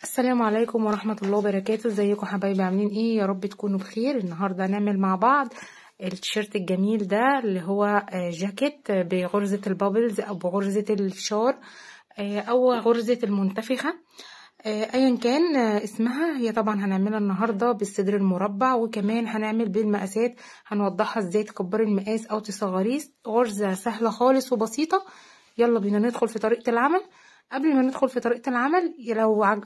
السلام عليكم ورحمة الله وبركاته. ازيكم حبايبي، عاملين ايه؟ يا رب تكونوا بخير. النهاردة هنعمل مع بعض التيشيرت الجميل ده اللي هو جاكيت بغرزة البابلز او بغرزة الفشار او غرزة المنتفخة، ايا كان اسمها. هي طبعا هنعملها النهاردة بالصدر المربع، وكمان هنعمل بالمقاسات، هنوضحها ازاي تكبري المقاس او تصغريه. غرزة سهلة خالص وبسيطة. يلا بينا ندخل في طريقة العمل. قبل ما ندخل في طريقة العمل،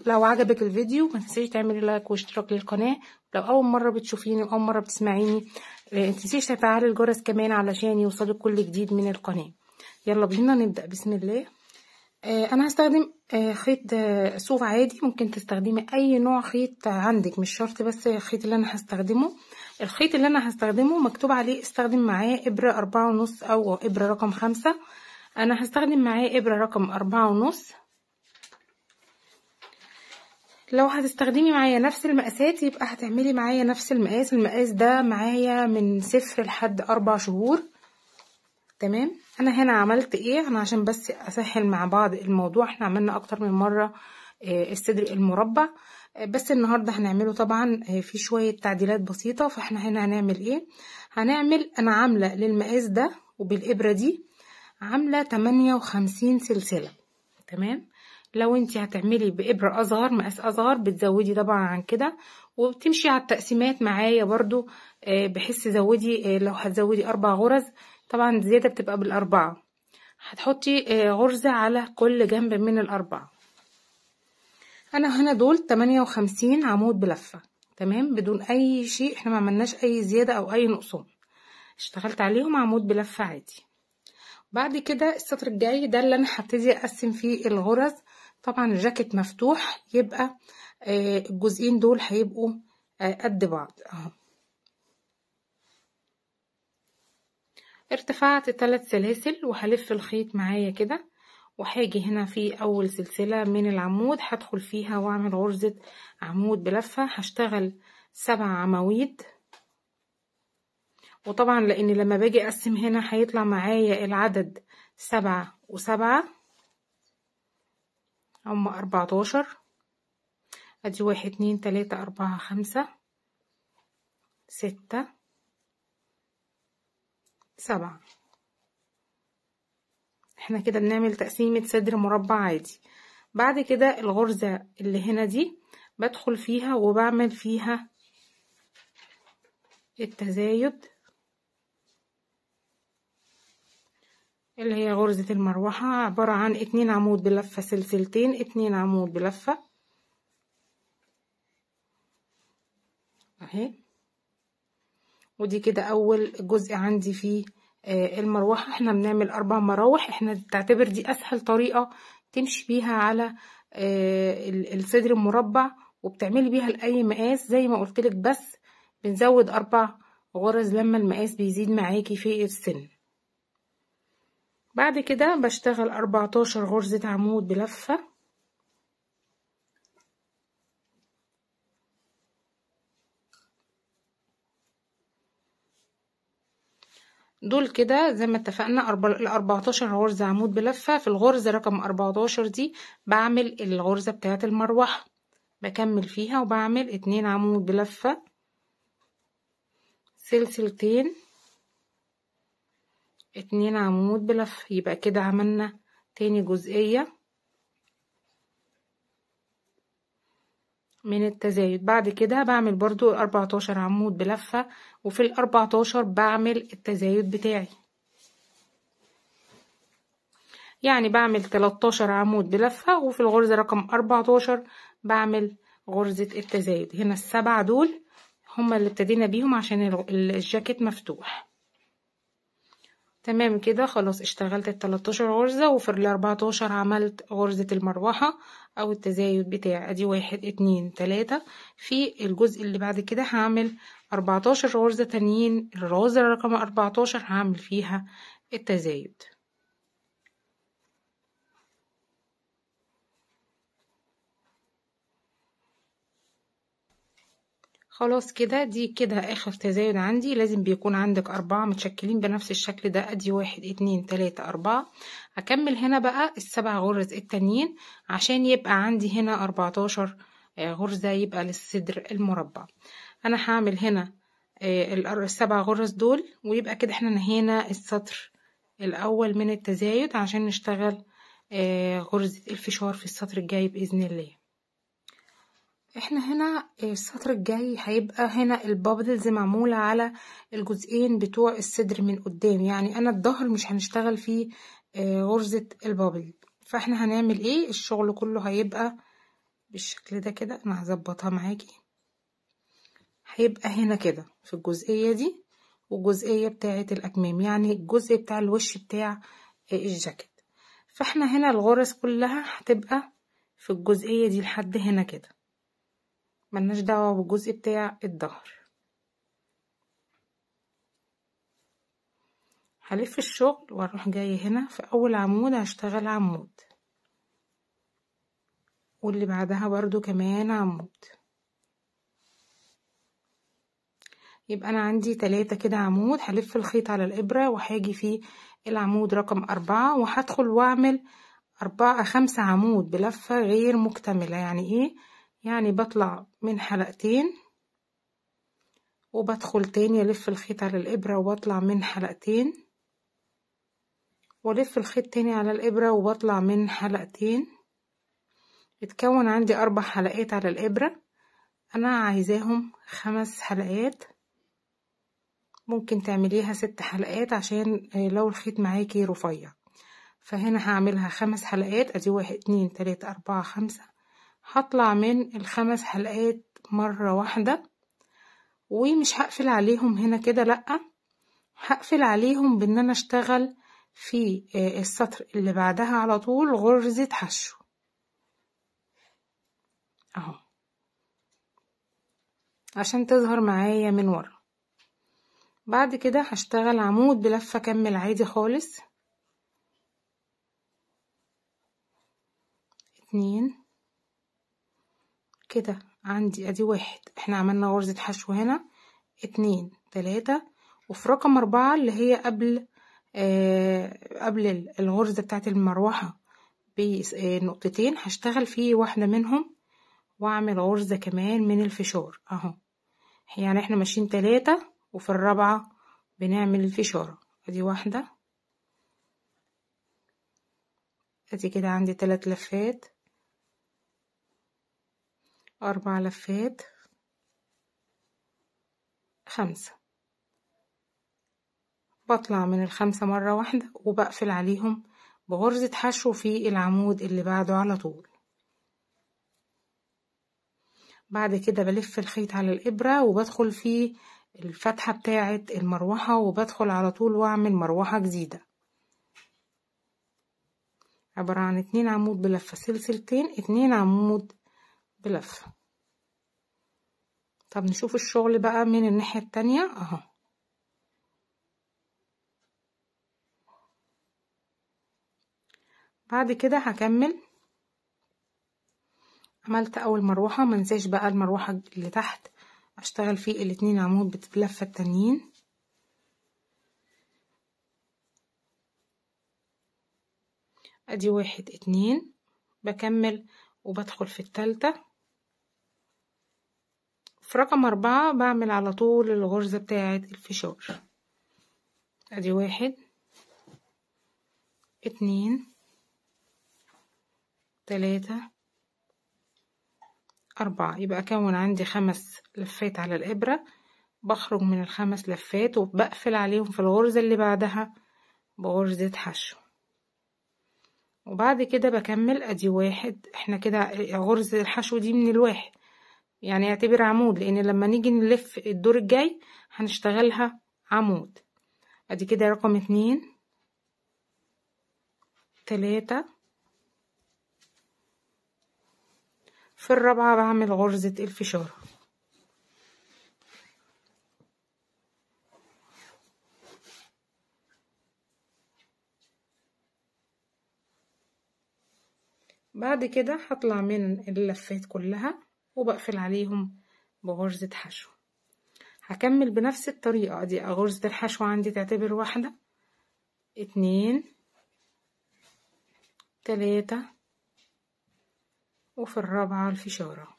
لو عجبك الفيديو ما تنسيش تعملي لايك واشتراك للقناة. لو اول مرة بتشوفيني واول مرة بتسمعيني ما تنسيش تفعلي الجرس كمان علشان يوصلك كل جديد من القناة. يلا بينا نبدأ بسم الله. انا هستخدم خيط صوف عادي، ممكن تستخدمي اي نوع خيط عندك، مش شرط بس الخيط اللي انا هستخدمه. الخيط اللي انا هستخدمه مكتوب عليه استخدم معاه ابرة 4.5 او ابرة رقم 5. انا هستخدم معاه ابرة رقم 4.5. لو هتستخدمي معايا نفس المقاسات يبقى هتعملي معايا نفس المقاس. المقاس ده معايا من 0 لحد 4 شهور. تمام. انا هنا عملت ايه؟ انا عشان بس اسهل مع بعض الموضوع، احنا عملنا اكتر من مرة الصدر المربع، بس النهاردة هنعمله طبعا في شوية تعديلات بسيطة. فاحنا هنا هنعمل ايه؟ انا عاملة للمقاس ده وبالابرة دي عاملة 58 سلسلة. تمام. لو انتي هتعملي بإبرة أصغر، مقاس أصغر، بتزودي طبعا عن كده، وبتمشي على التقسيمات معايا برضو، بحيث تزودي. لو هتزودي 4 غرز طبعا زيادة بتبقى بالأربعة، هتحطي غرزة على كل جنب من الأربعة. أنا هنا دول 58 عمود بلفة، تمام، بدون أي شيء، احنا ما عملناش أي زيادة أو أي نقصان، اشتغلت عليهم عمود بلفة عادي. بعد كده السطر الجاي ده اللي انا هبتدي اقسم فيه الغرز. طبعا الجاكيت مفتوح، يبقى الجزئين دول هيبقوا قد بعض اهو. ارتفعت 3 سلاسل وهلف الخيط معايا كده، وهاجي هنا في اول سلسلة من العمود هدخل فيها واعمل غرزة عمود بلفة. هشتغل 7 عواميد، وطبعا لان لما باجي اقسم هنا هيطلع معايا العدد 7 و7 هم 14. ادي 1 2 3 4 5 6 7. احنا كده بنعمل تقسيمة صدر مربع عادي. بعد كده الغرزة اللي هنا دي بدخل فيها وبعمل فيها التزايد اللي هي غرزة المروحة، عبارة عن 2 عمود بلفة سلسلتين، 2 عمود بلفة اهي. ودي كده اول جزء عندي في المروحة. احنا بنعمل 4 مراوح، احنا تعتبر دي اسهل طريقة تمشي بيها على الصدر المربع، وبتعملي بيها لأي مقاس زي ما قلتلك، بس بنزود 4 غرز لما المقاس بيزيد معاكي في السن. بعد كده بشتغل 14 غرزة عمود بلفة، دول كده زي ما اتفقنا 14 غرزة عمود بلفة. في الغرزة رقم 14 دي بعمل الغرزة بتاعت المروحة، بكمل فيها وبعمل 2 عمود بلفة سلسلتين، 2 عمود بلفة. يبقى كده عملنا تاني جزئية من التزايد. بعد كده بعمل برضو 14 عمود بلفة، وفي ال14 بعمل التزايد بتاعي، يعني بعمل 13 عمود بلفة، وفي الغرزة رقم 14 بعمل غرزة التزايد. هنا ال7 دول هما اللي ابتدينا بيهم عشان الجاكيت مفتوح. تمام كده خلاص، اشتغلت ال13 غرزة، وفي ال14 عملت غرزة المروحة او التزايد بتاعي. ادي 1 2 3. في الجزء اللي بعد كده هعمل 14 غرزة تانيين، الغرزة رقم 14 هعمل فيها التزايد. خلاص كده، دي كده اخر تزايد عندي. لازم بيكون عندك 4 متشكلين بنفس الشكل ده. ادي 1 2 3 4. هكمل هنا بقى ال7 غرز التانيين عشان يبقى عندي هنا 14 غرزة يبقى للصدر المربع. انا هعمل هنا ال7 غرز دول، ويبقى كده احنا نهينا السطر الاول من التزايد عشان نشتغل غرزة الفشار في السطر الجاي بإذن الله. احنا هنا السطر الجاي هيبقى هنا البابلز معمولة على الجزئين بتوع الصدر من قدام، يعني انا الظهر مش هنشتغل فيه غرزة البابل. فاحنا هنعمل ايه؟ الشغل كله هيبقى بالشكل ده كده. انا هظبطها معاكي. هيبقى هنا كده في الجزئية دي والجزئية بتاعة الأكمام، يعني الجزء بتاع الوش بتاع الجاكيت. فاحنا هنا الغرز كلها هتبقى في الجزئية دي لحد هنا كده، ملناش دعوة بالجزء بتاع الظهر. هلف الشغل واروح جاية هنا في أول عمود هشتغل عمود، واللي بعدها برضو كمان عمود. يبقى أنا عندي 3 كده عمود. هلف الخيط على الإبرة وهاجي في العمود رقم 4 وهدخل واعمل 5 عمود بلفة غير مكتملة. يعني ايه؟ يعني بطلع من حلقتين وبدخل تاني، الف الخيط على الإبرة وبطلع من حلقتين، والف الخيط تاني على الإبرة وبطلع من حلقتين. اتكون عندي 4 حلقات على الإبرة. انا عايزاهم 5 حلقات، ممكن تعمليها 6 حلقات عشان لو الخيط معاكي رفيع. فهنا هعملها 5 حلقات. ادي 1 2 3 4 5. هطلع من ال5 حلقات مرة واحدة، ومش هقفل عليهم هنا كده، لأ، هقفل عليهم بان انا اشتغل في السطر اللي بعدها على طول غرزة حشو اهو عشان تظهر معايا من ورا. بعد كده هشتغل عمود بلفة كمل عادي خالص. 2 كده عندي ادي 1. احنا عملنا غرزة حشو هنا 2 3. وفي رقم 4 اللي هي قبل الغرزة بتاعت المروحة بنقطتين هشتغل فيه واحدة منهم واعمل غرزة كمان من الفشار اهو. يعني احنا ماشيين 3 وفي الرابعة بنعمل الفشارة. ادي 1. ادي كده عندي 3 لفات، 4 لفات، 5. بطلع من ال5 مرة واحدة وبقفل عليهم بغرزة حشو في العمود اللي بعده على طول. بعد كده بلف الخيط على الإبرة وبدخل في الفتحة بتاعة المروحة وبدخل على طول واعمل مروحة جديدة، عبارة عن 2 عمود بلفة سلسلتين، 2 عمود بلفة. طب نشوف الشغل بقى من الناحية التانية اهو. بعد كده هكمل. عملت اول مروحة، منساش بقى المروحة اللي تحت اشتغل فيه ال2 عمود بتتلفة التانيين. ادي 1 2. بكمل وبدخل في التالتة. في رقم 4 بعمل على طول الغرزة بتاعة الفشار. ادي 1 2 3 4. يبقى اكون عندي 5 لفات على الإبرة. بخرج من ال5 لفات وبقفل عليهم في الغرزة اللي بعدها بغرزة حشو. وبعد كده بكمل. ادي 1. احنا كده غرزة الحشو دي من ال1، يعني اعتبر عمود، لان لما نيجي نلف الدور الجاي هنشتغلها عمود. ادي كده رقم 2 3. في الرابعة بعمل غرزة الفشار. بعد كده هطلع من اللفات كلها وبقفل عليهم بغرزة حشو. هكمل بنفس الطريقة دي. غرزة الحشو عندي تعتبر 1 2 3 وفي الرابعة الفشارة.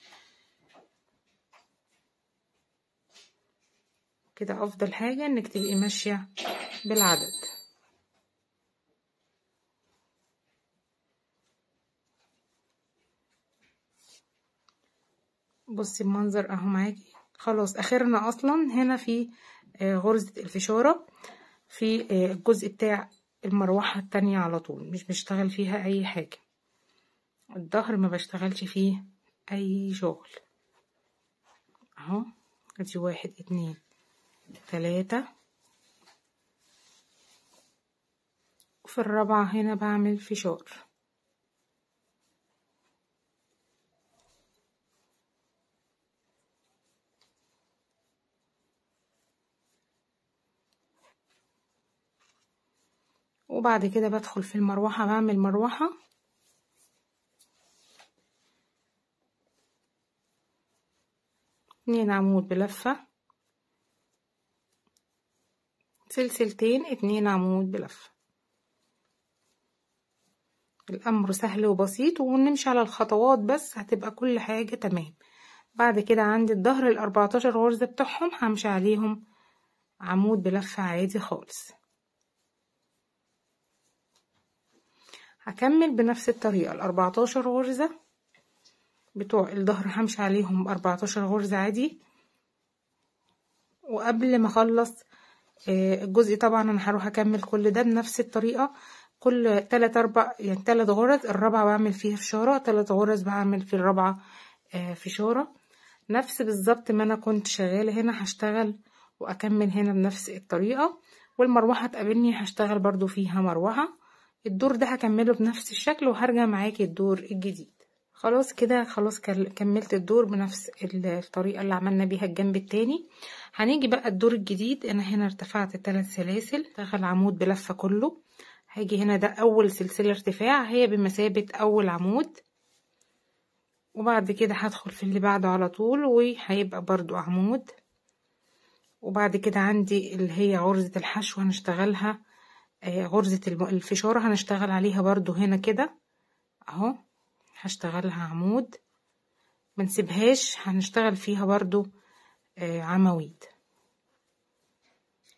كده افضل حاجة انك تبقي ماشية بالعدد. بصي المنظر اهو معاكي. خلاص اخرنا اصلا هنا في غرزة الفشارة في الجزء بتاع المروحة التانية على طول، مش بشتغل فيها اي حاجة. الظهر ما بشتغلش فيه اي شغل اهو. ادي 1 2 3 وفي الرابعة هنا بعمل فشار. وبعد كده بدخل في المروحة، بعمل مروحة 2 عمود بلفة، سلسلتين 2 عمود بلفة. الامر سهل وبسيط ونمشي على الخطوات بس هتبقى كل حاجة تمام. بعد كده عندي الظهر ال14 غرزة بتوعهم همشي عليهم عمود بلفة عادي خالص. هكمل بنفس الطريقة. ال14 غرزة بتوع الظهر همشي عليهم 14 غرزة عادي. وقبل ما اخلص الجزء طبعا انا هروح اكمل كل ده بنفس الطريقة. كل 3 غرز، الرابعة بعمل فيها فشارة، 3 غرز بعمل في الرابعة فشارة. نفس بالظبط ما انا كنت شغالة هنا هشتغل واكمل هنا بنفس الطريقة. والمروحة تقابلني هشتغل برضو فيها مروحة. الدور ده هكمله بنفس الشكل وهرجع معاكي الدور الجديد. خلاص كده، خلاص كملت الدور بنفس الطريقة اللي عملنا بيها الجنب التاني. هنيجي بقى الدور الجديد. انا هنا ارتفعت 3 سلاسل، اشتغل عمود بلفة كله. هاجي هنا ده اول سلسلة ارتفاع، هي بمثابة اول عمود. وبعد كده هدخل في اللي بعده على طول وهيبقى برضو عمود. وبعد كده عندي اللي هي غرزة الحشو هنشتغلها غرزة الفشارة هنشتغل عليها برضو هنا كده اهو. هشتغلها عمود منسيبهاش، هنشتغل فيها برضو عواميد.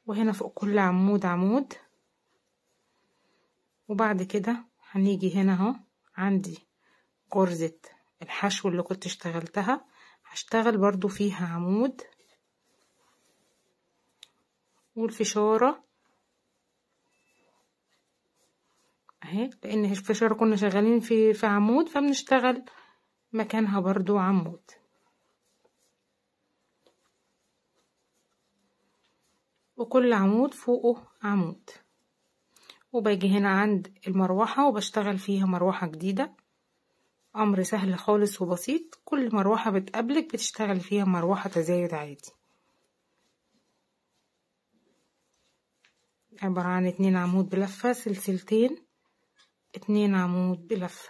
وهنا فوق كل عمود عمود. وبعد كده هنيجي هنا اهو عندي غرزة الحشو اللي كنت اشتغلتها، هشتغل برضو فيها عمود والفشارة اهي، لان الفشارة كنا شغالين في عمود فبنشتغل مكانها برضو عمود. وكل عمود فوقه عمود. وباجي هنا عند المروحة وبشتغل فيها مروحة جديدة. امر سهل خالص وبسيط، كل مروحة بتقابلك بتشتغل فيها مروحة تزايد عادي. عبارة عن 2 عمود بلفة، سلسلتين 2 عمود بلفة.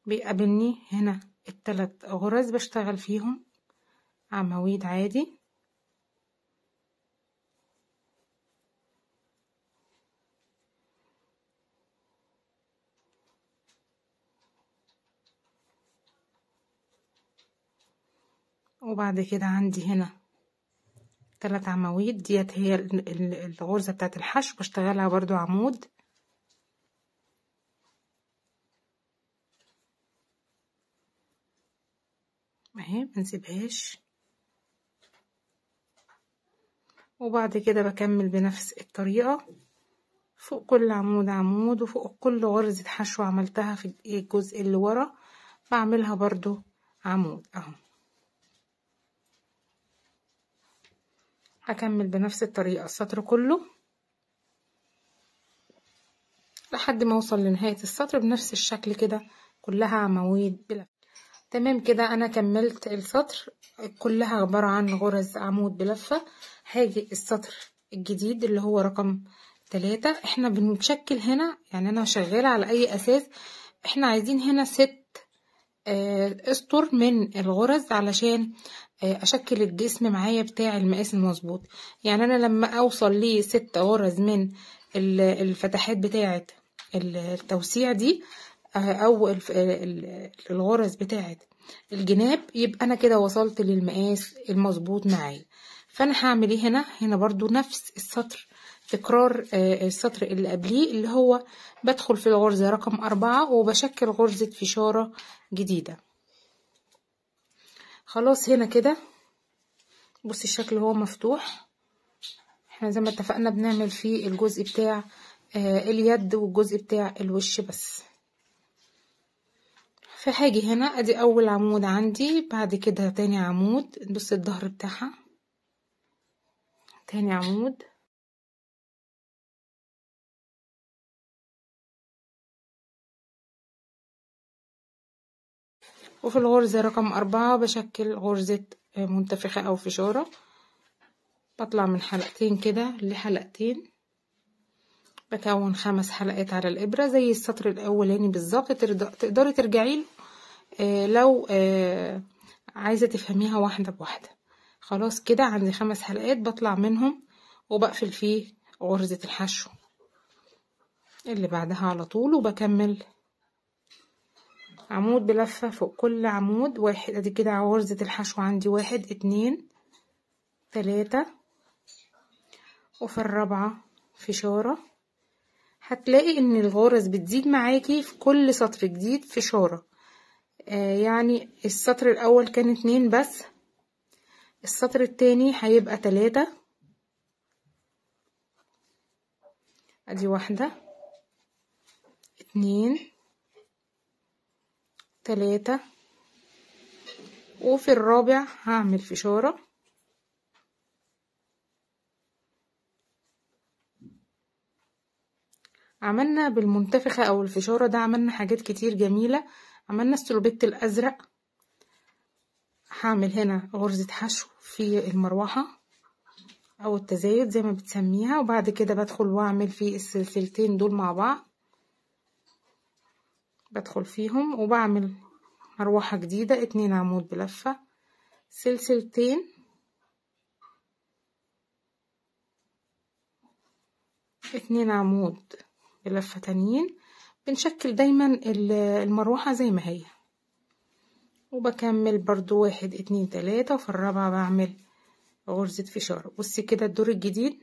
بيقابلني هنا ال3 غرز بشتغل فيهم عواميد عادي. وبعد كده عندي هنا 3 عواميد، ديت هي الغرزة بتاعت الحشو بشتغلها برضو عمود. اهي منسيبهاش. وبعد كده بكمل بنفس الطريقة فوق كل عمود عمود، وفوق كل غرزة حشو عملتها في الجزء اللي ورا بعملها برضو عمود اهو. هكمل بنفس الطريقة السطر كله لحد ما اوصل لنهاية السطر بنفس الشكل كده، كلها عواميد بلفة. تمام كده انا كملت السطر، كلها عبارة عن غرز عمود بلفة. هاجي السطر الجديد اللي هو رقم 3. احنا بنشكل هنا، يعني انا شغالة على اي اساس. احنا عايزين هنا 6 اسطر من الغرز علشان اشكل الجسم معايا بتاع المقاس المظبوط. يعني انا لما اوصل ل 6 غرز من الفتحات بتاعه التوسيع دي او الغرز بتاعه الجناب، يبقى انا كده وصلت للمقاس المظبوط معايا. فانا هعمل ايه هنا برضو نفس السطر، تكرار السطر اللي قبليه، اللي هو بدخل في الغرزة رقم 4 وبشكل غرزة فشارة جديدة. خلاص هنا كده بصي الشكل هو مفتوح. احنا زي ما اتفقنا بنعمل فيه الجزء بتاع اليد والجزء بتاع الوش بس. فهاجي هنا ادي اول عمود عندي، بعد كده تاني عمود، بصي الظهر بتاعها، تاني عمود، وفي الغرزة رقم 4 بشكل غرزة منتفخة او فشارة. بطلع من حلقتين كده لحلقتين، بكون 5 حلقات على الابرة زي السطر الاولاني بالظبط. تقدري ترجعي له لو عايزة تفهميها واحدة بواحدة. خلاص كده عندي 5 حلقات بطلع منهم وبقفل فيه غرزة الحشو اللي بعدها على طول، وبكمل عمود بلفة فوق كل عمود واحد. ادي كده غرزة الحشو عندي 1 2 3، وفي الرابعة فشارة. هتلاقي ان الغرز بتزيد معاكي في كل سطر جديد فشارة. يعني السطر الاول كان 2 بس، السطر التاني هيبقى 3. ادي 1 2 3، وفي الرابع هعمل فشارة. عملنا بالمنتفخة او الفشارة ده عملنا حاجات كتير جميلة. عملنا السلوبيت الازرق، هعمل هنا غرزة حشو في المروحة او التزايد زي ما بتسميها، وبعد كده بدخل واعمل في السلسلتين دول مع بعض، بدخل فيهم وبعمل مروحة جديدة 2 عمود بلفة، سلسلتين، 2 عمود بلفة تانيين. بنشكل دايما المروحة زي ما هي، وبكمل برضو 1 2 3، وفي الرابعة بعمل غرزة فشار. بصي كده الدور الجديد،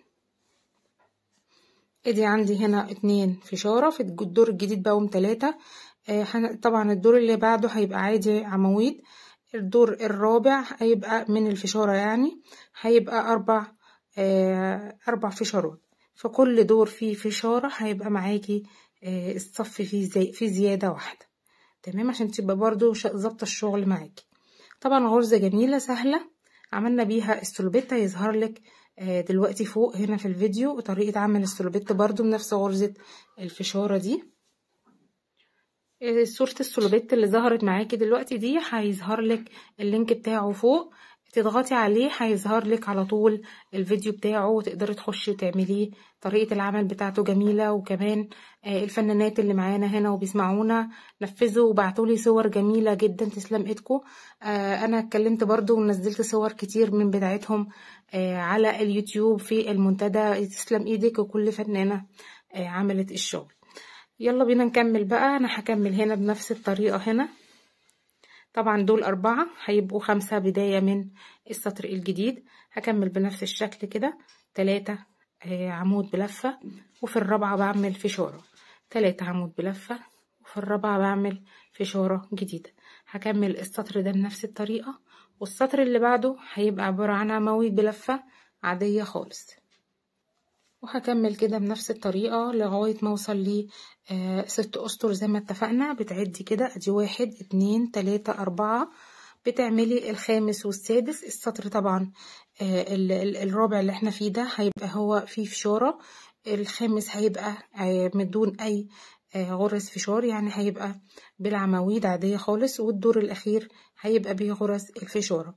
ادي عندي هنا 2 فشارة في الدور الجديد، بقوم 3. طبعا الدور اللي بعده هيبقى عادي عواميد، الدور الرابع هيبقى من الفشارة، يعني هيبقى 4 فشارات. فكل دور فيه فشارة هيبقى معاكي الصف فيه زيادة واحدة، تمام، عشان تبقى برضو ظابطة الشغل معاكي. طبعا غرزة جميلة سهلة عملنا بيها السلوبيت، هيظهر لك دلوقتي فوق هنا في الفيديو طريقة عمل السلوبيت برضو بنفس غرزة الفشارة دي. صورة السلوبيت اللي ظهرت معاكي دلوقتي دي هيظهر لك اللينك بتاعه فوق، تضغطي عليه هيظهر لك على طول الفيديو بتاعه وتقدري تخشي تعمليه. طريقة العمل بتاعته جميلة، وكمان الفنانات اللي معانا هنا وبيسمعونا نفذوا وبعتولي صور جميلة جدا، تسلم ايدكم. انا اتكلمت برضو ونزلت صور كتير من بدايتهم على اليوتيوب في المنتدى، تسلم ايدك وكل فنانة عملت الشغل. يلا بينا نكمل بقى. انا هكمل هنا بنفس الطريقة هنا، طبعا دول 4 هيبقوا 5 بداية من السطر الجديد. هكمل بنفس الشكل كده 3 عمود بلفة، وفي الرابعة بعمل فشارة، 3 عمود بلفة، وفي الرابعة بعمل فشارة جديدة. هكمل السطر ده بنفس الطريقة، والسطر اللي بعده هيبقى عبارة عن عواميد بلفة عادية خالص، وهكمل كده بنفس الطريقة لغاية ما اوصل ل 6 اسطر زي ما اتفقنا. بتعدي كده ادي 1 2 3 4، بتعملي الخامس والسادس. السطر طبعا الرابع اللي احنا فيه ده هيبقى هو فيه فشارة، الخامس هيبقى من دون اي غرز فشار، يعني هيبقى بالعواميد عادية خالص، والدور الاخير هيبقى بيه غرز الفشارة.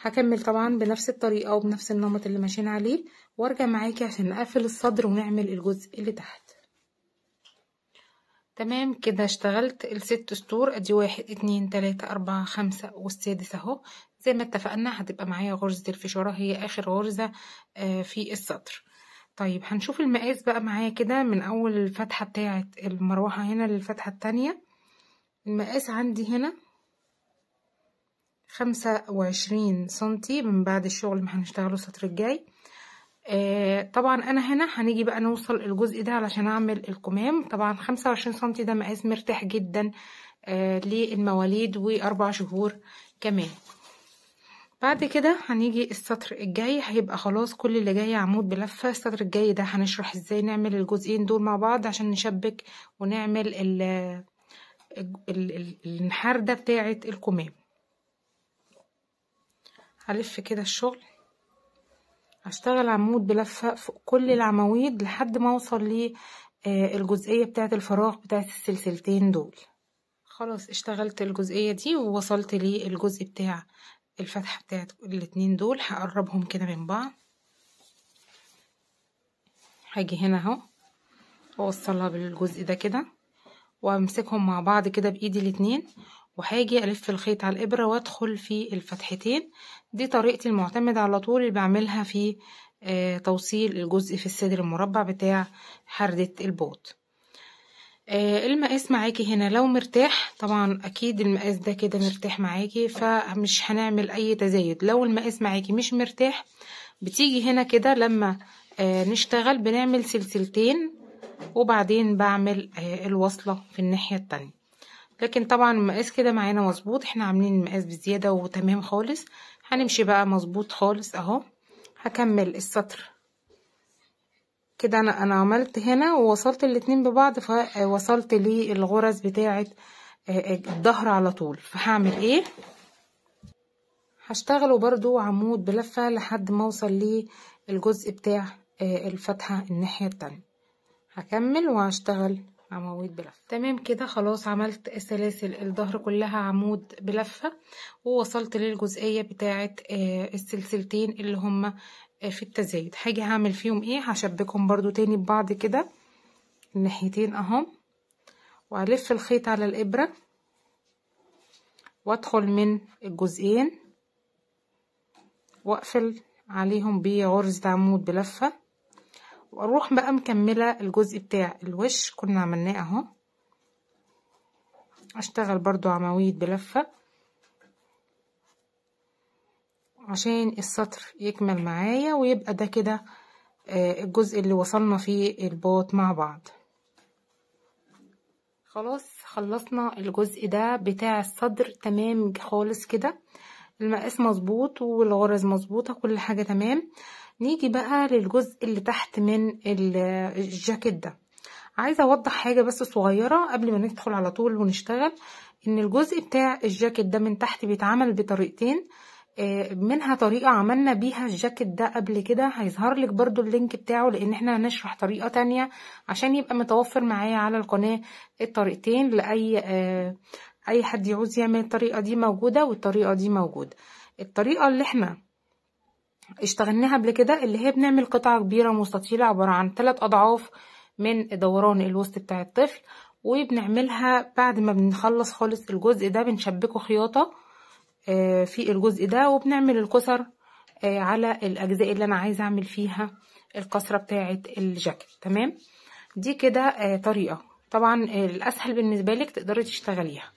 هكمل طبعا بنفس الطريقة وبنفس النمط اللي ماشيين عليه، وارجع معاكي عشان نقفل الصدر ونعمل الجزء اللي تحت. تمام كده اشتغلت ال6 سطور، ادي 1 2 3 4 5 والسادس اهو. زي ما اتفقنا هتبقى معايا غرزة الفشارة هي اخر غرزة في السطر. طيب هنشوف المقاس بقى معايا كده من اول الفتحة بتاعة المروحة هنا للفتحة التانية. المقاس عندي هنا 25 سنتي من بعد الشغل ما هنشتغله السطر الجاي. طبعا انا هنا هنيجي بقى نوصل الجزء ده علشان اعمل الكمام. طبعا 25 سنتي ده مقاس مرتاح جدا للمواليد و4 شهور كمان. بعد كده هنيجي السطر الجاي هيبقى خلاص كل اللي جاي عمود بلفة. السطر الجاي ده هنشرح ازاي نعمل الجزئين دول مع بعض عشان نشبك ونعمل النحردة بتاعة الكمام. هلف كده الشغل، هشتغل عمود بلفة فوق كل العواميد لحد ما اوصل للجزئية بتاعة الفراغ بتاعة السلسلتين دول. خلاص اشتغلت الجزئية دي ووصلت للجزء بتاع الفتحة بتاعة الاتنين دول. هقربهم كده من بعض، هاجي هنا اهو واوصلها بالجزء ده كده وامسكهم مع بعض كده بايدي الاتنين، وهاجي الف الخيط على الابره وادخل في الفتحتين. دي طريقتي المعتمده على طول اللي بعملها في توصيل الجزء في الصدر المربع بتاع حردة البوت. المقاس معاكي هنا لو مرتاح، طبعا اكيد المقاس ده كده مرتاح معاكي فمش هنعمل اي تزايد. لو المقاس معاكي مش مرتاح بتيجي هنا كده لما نشتغل بنعمل سلسلتين وبعدين بعمل الوصلة في الناحية التانية. لكن طبعا المقاس كده معانا مظبوط، احنا عاملين المقاس بزيادة وتمام خالص. هنمشي بقى مظبوط خالص اهو. هكمل السطر كده. انا عملت هنا ووصلت الاتنين ببعض فوصلت للغرز بتاعة الظهر على طول. فهعمل ايه؟ هشتغله برضو عمود بلفة لحد ما اوصل للجزء بتاع الفتحة الناحية التانية. هكمل وهشتغل عواميد بلفة. تمام كده خلاص عملت سلاسل الظهر كلها عمود بلفة ووصلت للجزئية بتاعة السلسلتين اللي هما في التزايد. هاجي هعمل فيهم ايه؟ هشبكهم برضو تاني ببعض كده الناحيتين اهم، وهلف الخيط على الابرة وادخل من الجزئين واقفل عليهم بغرزة عمود بلفة، واروح بقى مكملة الجزء بتاع الوش كنا عملناه اهو. اشتغل برضو عواميد بلفة عشان السطر يكمل معايا ويبقى ده كده الجزء اللي وصلنا فيه الباط مع بعض. خلاص خلصنا الجزء ده بتاع الصدر تمام خالص كده. المقاس مظبوط والغرز مظبوطة كل حاجة تمام. نيجي بقى للجزء اللي تحت من الجاكيت ده. عايزة اوضح حاجة بس صغيرة قبل ما ندخل على طول ونشتغل، ان الجزء بتاع الجاكيت ده من تحت بيتعمل بطريقتين. منها طريقة عملنا بيها الجاكيت ده قبل كده، هيظهر لك برضو اللينك بتاعه لان احنا هنشرح طريقة تانية عشان يبقى متوفر معايا على القناة الطريقتين لأي اي حد يعوز يعمل الطريقة دي موجودة والطريقة دي موجودة. الطريقة اللي احنا اشتغلناها قبل كده اللي هي بنعمل قطعة كبيرة مستطيلة عبارة عن 3 أضعاف من دوران الوسط بتاع الطفل، وبنعملها بعد ما بنخلص خالص الجزء ده بنشبكه خياطة في الجزء ده، وبنعمل الكسر على الأجزاء اللي أنا عايزة أعمل فيها الكسرة بتاعة الجاكيت. تمام، دي كده طريقة طبعا الأسهل بالنسبة لك تقدري تشتغليها.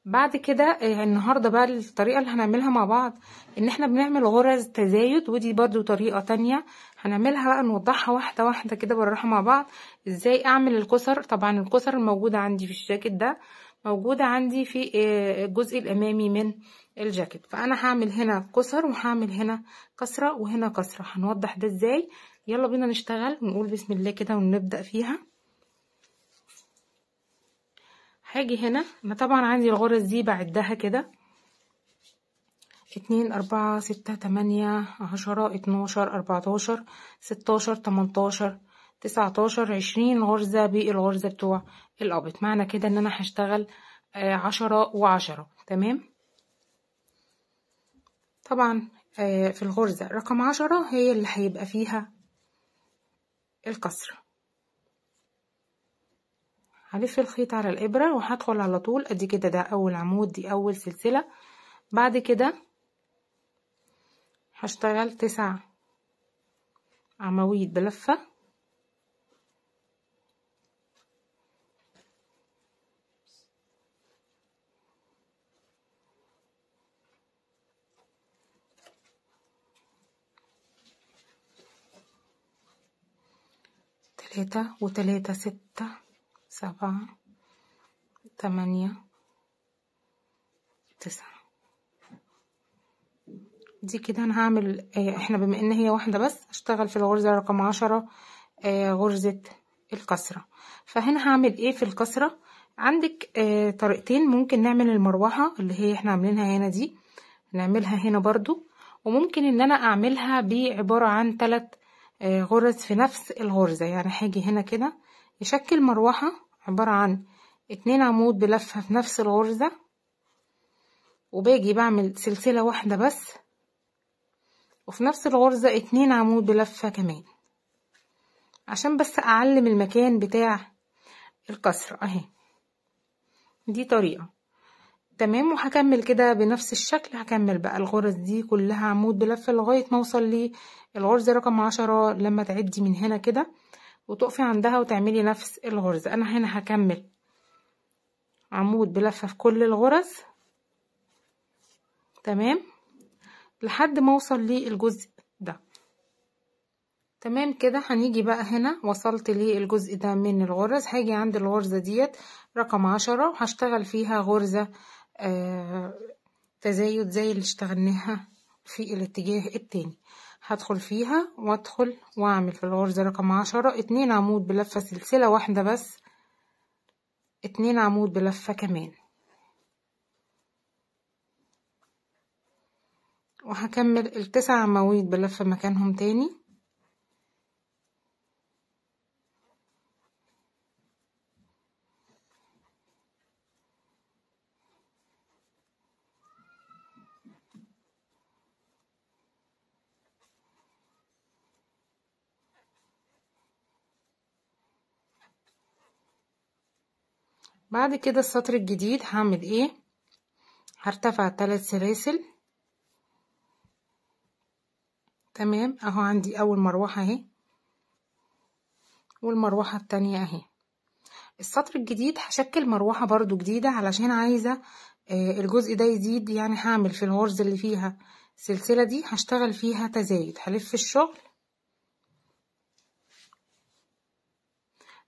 بعد كده النهاردة بقى الطريقة اللي هنعملها مع بعض ان احنا بنعمل غرز تزايد، ودي برضو طريقة تانية هنعملها بقى نوضحها واحدة واحدة كده بالراحة مع بعض. ازاي اعمل الكسر؟ طبعا الكسر الموجودة عندي في الجاكيت ده موجودة عندي في الجزء الامامي من الجاكيت، فانا هعمل هنا كسر وهعمل هنا كسرة وهنا كسرة. هنوضح ده ازاي. يلا بينا نشتغل ونقول بسم الله كده ونبدأ فيها. هاجي هنا انا طبعا عندي الغرز دي بعدها كده 2 4 6 8 10 12 14 16 18 19 20 غرزة بالغرزة بتوع القبط. معنى كده ان انا هشتغل 10 و10. تمام، طبعا في الغرزة رقم 10 هي اللي هيبقى فيها الكسرة. هلف الخيط على الابرة وهدخل على طول ادي كده، ده اول عمود، دي اول سلسلة. بعد كده هشتغل 9 عواميد بلفة، تلاتة وتلاتة 6 7 8 9. دي كده انا هعمل احنا بما ان هي واحدة بس هشتغل في الغرزة رقم 10 غرزة الكسرة. فهنا هعمل ايه في الكسرة؟ عندك طريقتين، ممكن نعمل المروحة اللي هي احنا عاملينها هنا دي، نعملها هنا برضو، وممكن ان انا اعملها بعبارة عن 3 غرز في نفس الغرزة. يعني هاجي هنا كده يشكل مروحة عبارة عن 2 عمود بلفة في نفس الغرزة، وباجي بعمل سلسلة واحدة بس، وفي نفس الغرزة 2 عمود بلفة كمان، عشان بس اعلم المكان بتاع الكسرة اهي. دي طريقة تمام. وهكمل كده بنفس الشكل، هكمل بقى الغرز دي كلها عمود بلفة لغاية ما اوصل للغرزة رقم 10. لما تعدي من هنا كده وتقفي عندها وتعملي نفس الغرزة. انا هنا هكمل عمود بلفة في كل الغرز تمام لحد ما اوصل للجزء ده. تمام كده. هنيجي بقى هنا وصلت للجزء ده من الغرز، هاجي عند الغرزة ديت رقم 10 وهشتغل فيها غرزة تزايد زي اللي اشتغلناها في الاتجاه التاني. هدخل فيها وادخل واعمل في الغرزة رقم 10 2 عمود بلفة سلسلة واحدة بس، 2 عمود بلفة كمان، وهكمل 9 عواميد بلفة مكانهم تاني. بعد كده السطر الجديد هعمل ايه؟ هرتفع 3 سلاسل تمام اهو. عندي اول مروحة اهي والمروحة التانية اهي. السطر الجديد هشكل مروحة برضو جديدة علشان عايزة الجزء ده يزيد. يعني هعمل في الغرزة اللي فيها سلسلة دي هشتغل فيها تزايد، هلف الشغل.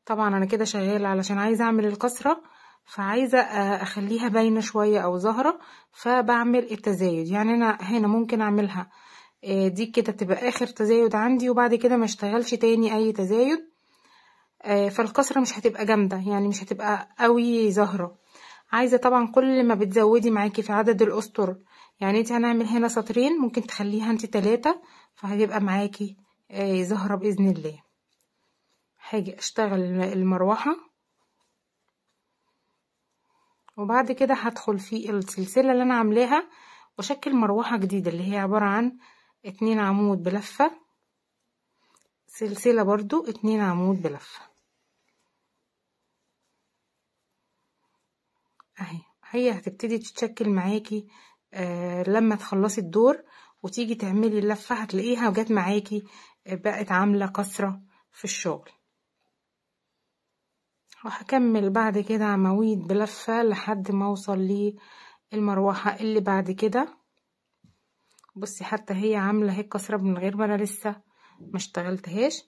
طبعا انا كده شغالة علشان عايزة اعمل الكسرة، فعايزة اخليها باينة شوية او ظاهرة، فبعمل التزايد. يعني انا هنا ممكن اعملها دي كده تبقى اخر تزايد عندي، وبعد كده ما اشتغلش تاني اي تزايد، فالكسرة مش هتبقى جامدة، يعني مش هتبقى قوي ظاهرة. عايزة طبعا كل ما بتزودي معاكي في عدد الاسطر، يعني انت هنعمل هنا سطرين ممكن تخليها انت 3، فهتبقى معاكي ظاهرة بإذن الله. هاجي اشتغل المروحة، وبعد كده هدخل في السلسلة اللي انا عاملاها واشكل مروحة جديدة اللي هي عبارة عن 2 عمود بلفة سلسلة برضو 2 عمود بلفة اهي. هي هتبتدي تتشكل معاكي لما تخلصي الدور وتيجي تعملي اللفة هتلاقيها جت معاكي بقت عاملة كسرة في الشغل. وهكمل بعد كده عواميد بلفة لحد ما اوصل للمروحة اللي بعد كده. بصي حتى هي عاملة هيك كسرة من غير ما انا لسه ما اشتغلتهاش.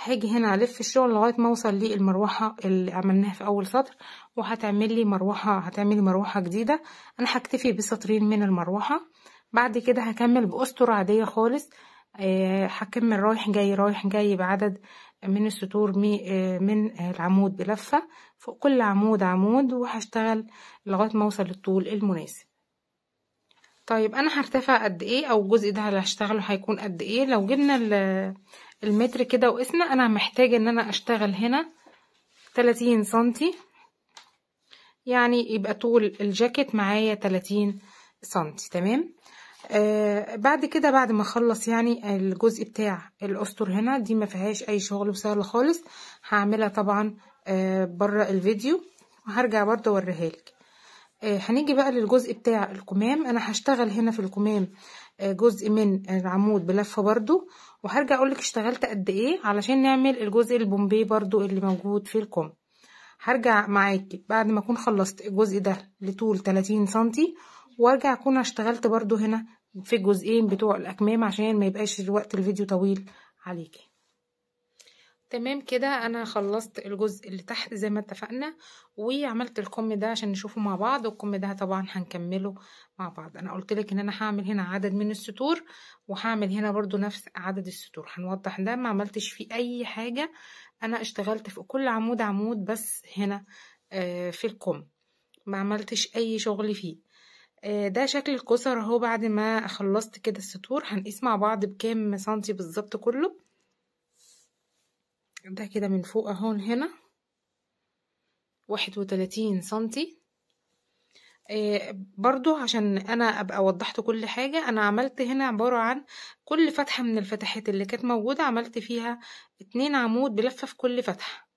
هاجي هنا الف الشغل لغايه ما اوصل للمروحه اللي عملناها في اول سطر، وهتعملي مروحه جديده. انا هكتفي بسطرين من المروحه. بعد كده هكمل باسطر عاديه خالص، هكمل رايح جاي بعدد من السطور من العمود بلفه فوق كل عمود عمود، وهشتغل لغايه ما اوصل للطول المناسب. طيب انا هرتفع قد ايه، او الجزء ده اللي هشتغله هيكون قد ايه؟ لو جبنا المتر كده وقسنا، انا محتاجة ان انا اشتغل هنا 30 سنتي، يعني يبقى طول الجاكيت معايا 30 سنتي تمام. بعد كده بعد ما اخلص يعني الجزء بتاع الاسطر هنا دي ما فيهاش اي شغل وسهل خالص، هعملها طبعا بره الفيديو وهرجع برضه اوريهالك. هنيجي بقى للجزء بتاع الكمام. انا هشتغل هنا في الكمام جزء من العمود بلفه برضو، وهرجع اقولك اشتغلت قد ايه علشان نعمل الجزء البومبي برضو اللي موجود في الكم. هرجع معاكي بعد ما اكون خلصت الجزء ده لطول 30 سنتي، وارجع اكون اشتغلت برضو هنا في الجزئين بتوع الاكمام عشان ما يبقاش وقت الفيديو طويل عليكي. تمام كده انا خلصت الجزء اللي تحت زي ما اتفقنا، وعملت الكم ده عشان نشوفه مع بعض، والكم ده طبعا هنكمله مع بعض. انا قلت لك ان انا هعمل هنا عدد من السطور، وهعمل هنا برضو نفس عدد السطور. هنوضح ده ما عملتش فيه اي حاجة، انا اشتغلت في كل عمود عمود بس هنا في الكم ما عملتش اي شغل فيه. ده شكل الكسر اهو. بعد ما خلصت كده السطور هنقيس مع بعض بكام سنتي بالظبط كله. ده كده من فوق اهو هنا 31 سنتي. برضو عشان انا ابقى وضحت كل حاجة، انا عملت هنا عبارة عن كل فتحة من الفتحات اللي كانت موجودة عملت فيها 2 عمود بلفة في كل فتحة،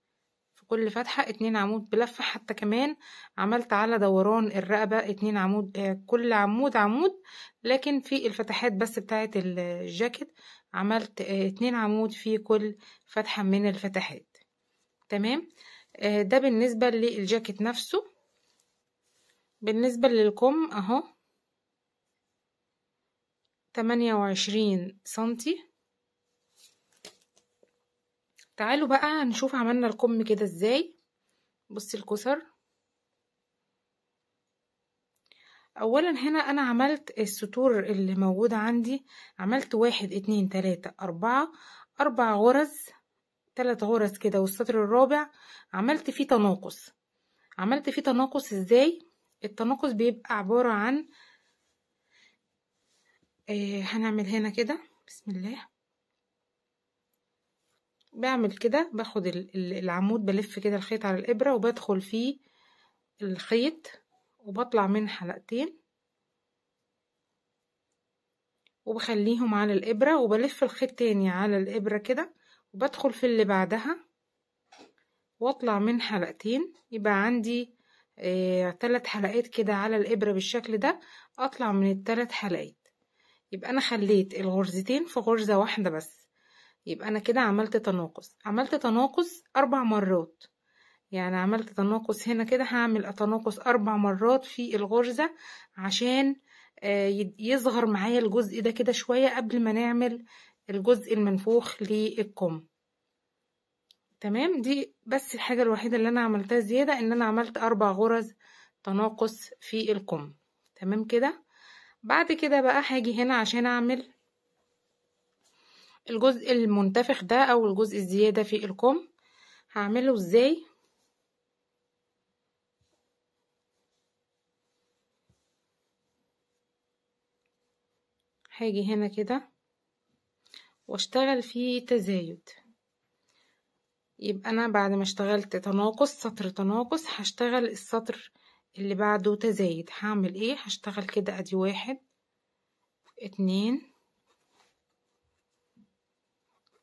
في كل فتحة 2 عمود بلفة. حتى كمان عملت على دوران الرقبة 2 عمود، كل عمود عمود، لكن في الفتحات بس بتاعة الجاكيت عملت 2 عمود في كل فتحة من الفتحات. تمام. ده بالنسبة للجاكيت نفسه. بالنسبة للكم اهو 28 سنتي. تعالوا بقى نشوف عملنا الكم كده ازاي. بصي الكسر. اولا هنا انا عملت السطور اللي موجودة عندي، عملت 1 2 3 4 4 غرز، 3 غرز كده، والسطر الرابع عملت فيه تناقص. عملت فيه تناقص ازاي؟ التناقص بيبقى عبارة عن هنعمل هنا كده بسم الله. بعمل كده، باخد العمود بلف كده الخيط على الإبرة وبدخل فيه الخيط وبطلع من حلقتين وبخليهم على الإبرة وبلف الخيط تاني على الإبرة كده وبدخل في اللي بعدها واطلع من حلقتين. يبقى عندي 3 حلقات كده على الإبرة بالشكل ده. اطلع من ال3 حلقات، يبقى انا خليت الغرزتين في غرزة واحدة بس. يبقى انا كده عملت تناقص. عملت تناقص 4 مرات، يعني عملت تناقص هنا كده، هعمل تناقص 4 مرات في الغرزة عشان يصغر معايا الجزء ده كده شوية قبل ما نعمل الجزء المنفوخ للكم. تمام. دي بس الحاجة الوحيدة اللي انا عملتها زيادة، ان انا عملت 4 غرز تناقص في الكم. تمام كده. بعد كده بقى هاجي هنا عشان اعمل الجزء المنتفخ ده او الجزء الزيادة في الكم. هعمله ازاي؟ هاجي هنا كده واشتغل فيه تزايد. يبقى انا بعد ما اشتغلت تناقص سطر تناقص هشتغل السطر اللي بعده تزايد. هعمل ايه؟ هشتغل كده ادي 1 2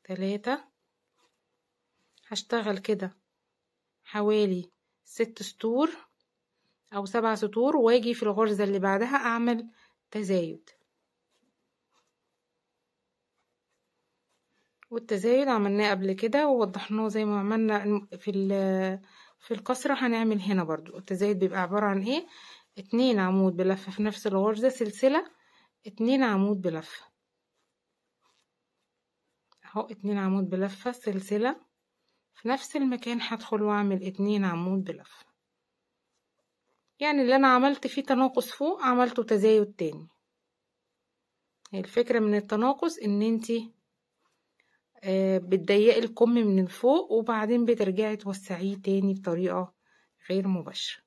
3. هشتغل كده حوالي 6 سطور او 7 سطور، واجي في الغرزة اللي بعدها اعمل تزايد. والتزايد عملناه قبل كده ووضحناه زي ما عملنا في الكسرة. هنعمل هنا برضو التزايد بيبقى عبارة عن ايه؟ 2 عمود بلفة في نفس الغرزة سلسلة، 2 عمود بلفة اهو، 2 عمود بلفة سلسلة في نفس المكان. هدخل واعمل 2 عمود بلفة، يعني اللي انا عملت فيه تناقص فوق عملته تزايد تاني. هي الفكرة من التناقص ان انتي بتضيقي الكم من فوق وبعدين بترجعي توسعيه تاني بطريقة غير مباشرة.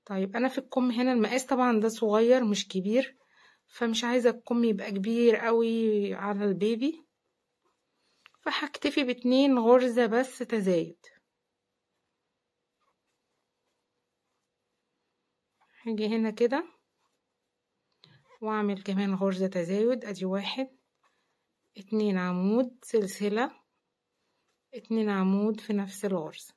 طيب انا في الكم هنا المقاس طبعا ده صغير مش كبير، فمش عايزة الكم يبقى كبير قوي على البيبي، فهكتفي ب2 غرزة بس تزايد. هاجي هنا كده واعمل كمان غرزة تزايد ادي 1 2 عمود سلسلة، 2 عمود في نفس الغرزة،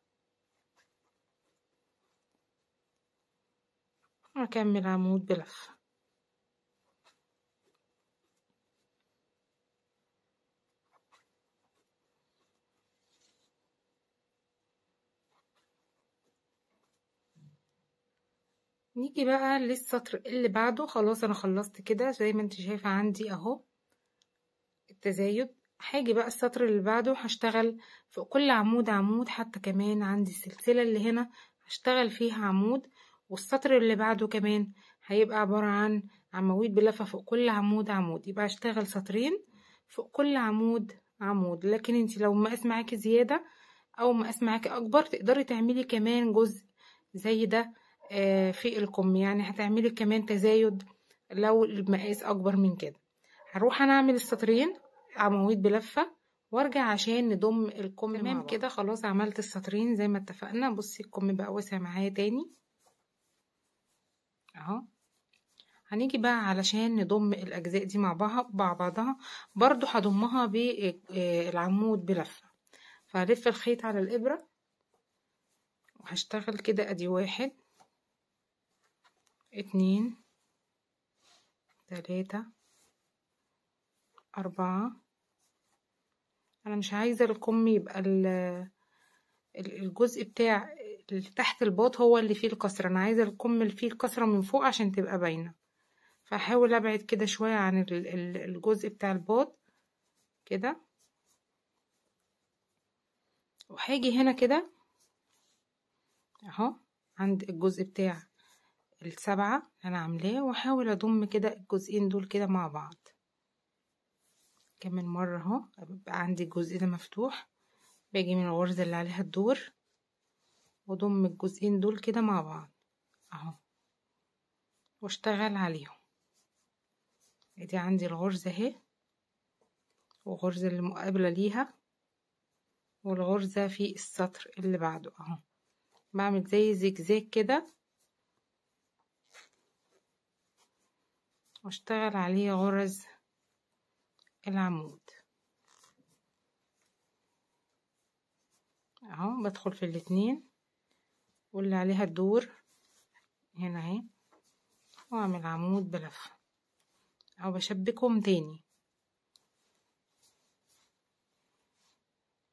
هكمل عمود بلفة. نيجي بقى للسطر اللي بعده. خلاص انا خلصت كده زي ما انت شايفة عندي اهو التزايد. هاجي بقى السطر اللي بعده هشتغل فوق كل عمود عمود، حتى كمان عندي السلسلة اللي هنا هشتغل فيها عمود، والسطر اللي بعده كمان هيبقى عبارة عن عواميد بلفة فوق كل عمود عمود، يبقى هشتغل سطرين فوق كل عمود عمود. لكن انت لو مقاس معاكي زيادة او مقاس معاكي اكبر تقدري تعملي كمان جزء زي ده في الكم، يعني هتعملي كمان تزايد لو المقاس اكبر من كده. هروح انا اعمل السطرين عواميد بلفة وارجع عشان نضم الكم. تمام كده خلاص عملت السطرين زي ما اتفقنا. بصي الكم بقى واسع معايا تاني اهو. هنيجي بقى علشان نضم الاجزاء دي مع بعضها، برضو هضمها بالعمود بلفة. فهلف الخيط على الابرة وهشتغل كده ادي 1 2 3 4. انا مش عايزة الكم يبقى الجزء بتاع اللي تحت الباط هو اللي فيه الكسرة، انا عايزة الكم اللي فيه الكسرة من فوق عشان تبقى باينة. فهحاول ابعد كده شوية عن الجزء بتاع الباط كده، وهاجي هنا كده اهو عند الجزء بتاع ال7 انا عاملاه، واحاول اضم كده الجزئين دول كده مع بعض. كمان مرة اهو بقى عندي الجزء ده مفتوح، باجي من الغرزة اللي عليها الدور واضم الجزئين دول كده مع بعض اهو واشتغل عليهم. ادي عندي الغرزة اهي، وغرزة اللي مقابلة ليها، والغرزة في السطر اللي بعده اهو. بعمل زي زجزاج كده واشتغل عليه غرز العمود اهو. بدخل في الاتنين واللي عليها الدور هنا اهي، واعمل عمود بلفة او بشبكهم تاني.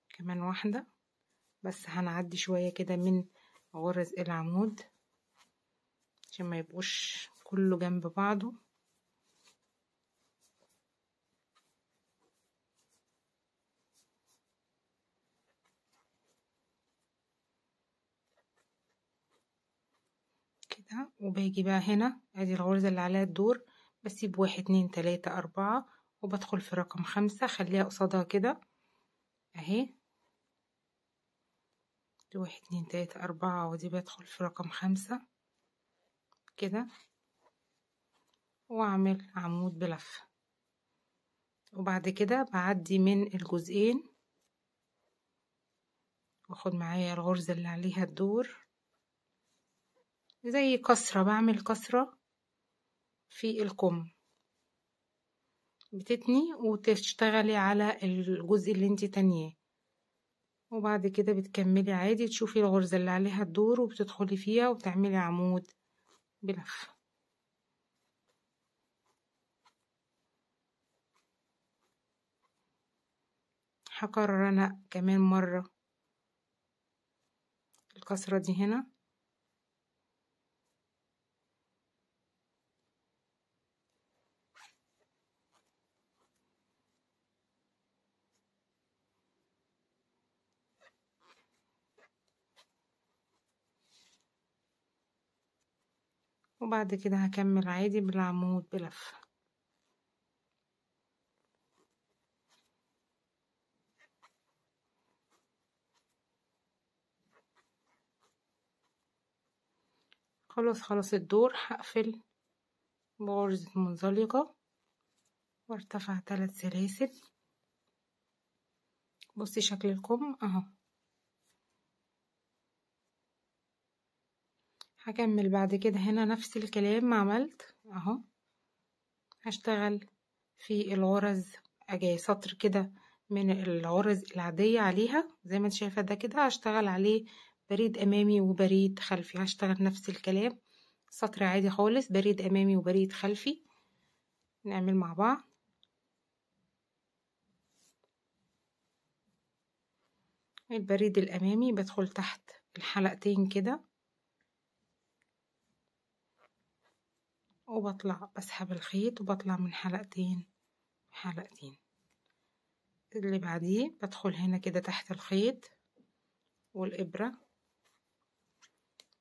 كمان واحدة بس هنعدي شوية كده من غرز العمود عشان ما يبقوش كله جنب بعضه. كده وباجي بقى هنا ادي الغرزة اللي عليها الدور، بسيب 1 2 3 4 وبدخل في رقم 5، خليها قصادها كده اهي. 1 2 3 4 ودي بدخل في رقم 5 كده، واعمل عمود بلفة. وبعد كده بعدي من الجزئين واخد معايا الغرزة اللي عليها الدور زي كسرة، بعمل كسرة في الكم، بتتني وتشتغلي على الجزء اللي انت تانياه، وبعد كده بتكملي عادي تشوفي الغرزة اللي عليها الدور وبتدخلي فيها وتعملي عمود بلفة. هكرر انا كمان مرة الكسرة دي هنا، وبعد كده هكمل عادي بالعمود بلفة. خلاص الدور هقفل بغرزة منزلقة وارتفع 3 سلاسل. بصي شكل الكم اهو. هكمل بعد كده هنا نفس الكلام ما عملت اهو، هشتغل في الغرز اجي سطر كده من الغرز العادية عليها زي ما انت شايفة ده كده، هشتغل عليه بريد امامي وبريد خلفي. هشتغل نفس الكلام سطر عادي خالص، بريد امامي وبريد خلفي. نعمل مع بعض. البريد الامامي بدخل تحت الحلقتين كده وبطلع بسحب الخيط وبطلع من حلقتين حلقتين. اللي بعديه بدخل هنا كده تحت الخيط والإبرة،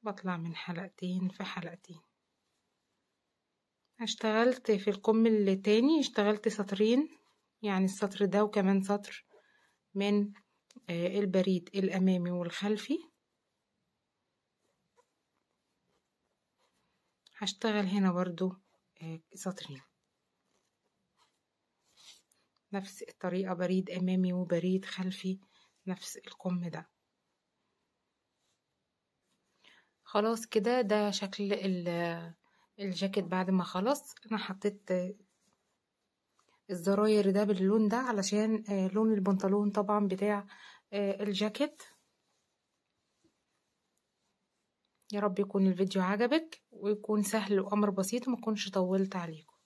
بطلع من حلقتين في حلقتين. اشتغلت في الكم التاني اشتغلت سطرين، يعني السطر ده وكمان سطر من البريد الأمامي والخلفي. هشتغل هنا برضو سطرين نفس الطريقة، بريد أمامي وبريد خلفي نفس الكم ده. خلاص كده ده شكل الجاكيت بعد ما خلص. انا حطيت الزراير ده باللون ده علشان لون البنطلون طبعا بتاع الجاكيت. يا رب يكون الفيديو عجبك ويكون سهل وامر بسيط وما كنش طولت عليكم.